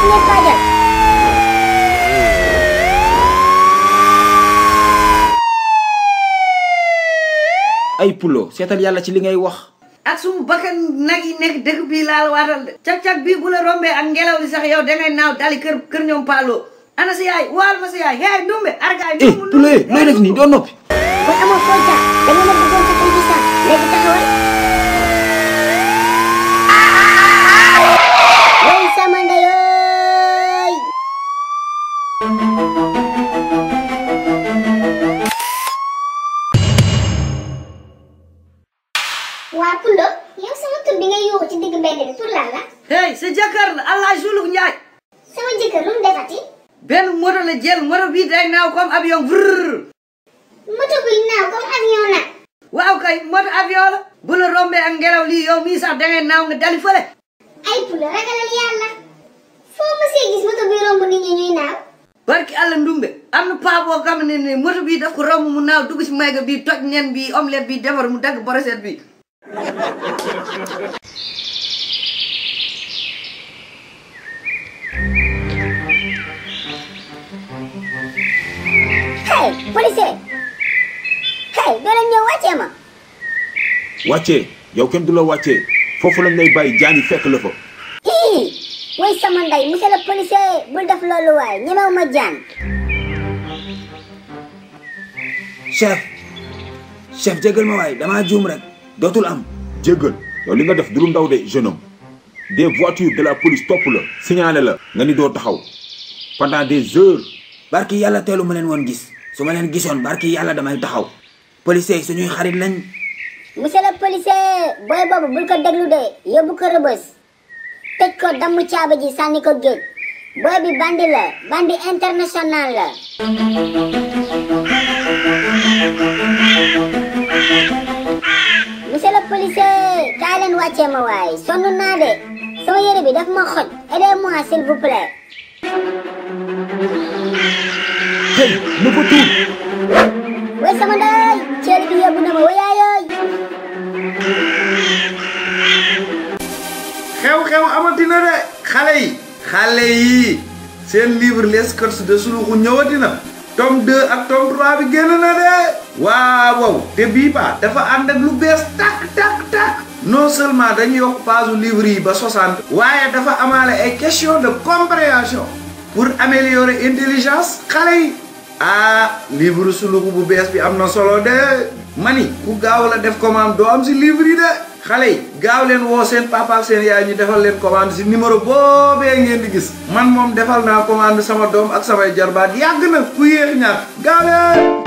ngeen waajal. ay pulo seetal yàlla ci li ngay wax. ak sumu bakkan nag yi nekk dëkk bii laa la waatal de. cag-cag bii bu la rombee ak ngelaw li sax yow dangay naaw dali kër ñoom Paalo. ana sa yaay waal ma sa yaay yaay ndumbe argaay ndumbe pulo looy def nii doo noppi. booy amoo foo jaar da ngeen a bëggoon sa kër gi sax léegi taxawal. way sama ndeyooy. waa Pulo yow sama tur bi nga yuuxu ci digg mbedd bi tur lan la. hey sa jëkkër la Allah Juluk Njaay. sama jëkkër lu mu defati. benn moto la jël moto bii day naaw comme avion vrrr. moto buy naaw comme avion nag. waaw kay moto avion la. bu la rombee ak ngelaw lii yow mii sax dangay naaw nga dali fële. ay Pulo ragalal yàlla. foo mësee gis moto buy romb nit ñi ñuy naaw. barki àlla ndumbe am na paa boo xam ne moto bii daf ko romb mu naaw dugg si mayga bii toj nen bii omelette bii defar mu dagg brochette bii. hey policier. hey doo leen ñëw wàccee ma. wàccee yow kenn du la wàccee foofu lañ lay bàyyi jaani fekk la fa. way sama ndey monsieur le policier bul def loolu waay ñemew ma jaan. chef jégal ma waay damaa juum rek dootul am. jégal yow li nga def du lu ndaw de jeune homme des voitures de la police topp la signalé la nga ni doo taxaw pendant des heures. barki yàlla teelu ma leen woon gis su ma leen gisoon barki yàlla damay taxaw. policier suñuy xarit lañ. monsieur le policier booy boobu bul ko déglu de yóbbu ko rëbës tëj ko damm caaba ji sànni ko géej booy bi bandi la bandi international la. monsieur le policier kaay leen wàccee ma waay sonn naa de sama yére bi daf ma xoj aidez-moi s'il vous plaît. hey ne ko tuur. way sama ndey ceeli bi yóbbu na ma wayaayooy. xew-xew amatina de xale yi seen livre les codes de suluxu ñëwatina tome 2 ak tome 3 bi génn na de waaw te bii ba dafa ànd ak lu bees tak non seulement dañu yokk page livre yi ba 60 waaye dafa amaale ay question de compréhension pour améliorer intelligence xale yi livre suluxu bu bees bi am na solo de mani ku gaaw la def commande doo am si livre yi de xale yi gaaw leen woo seen papa ak seen yaay ñu defal leen commande si numéro boobee ngeen di gis man moom defal naa commande sama doom ak samay jarbaat yàgg na ku yéex ñaar gaaw leen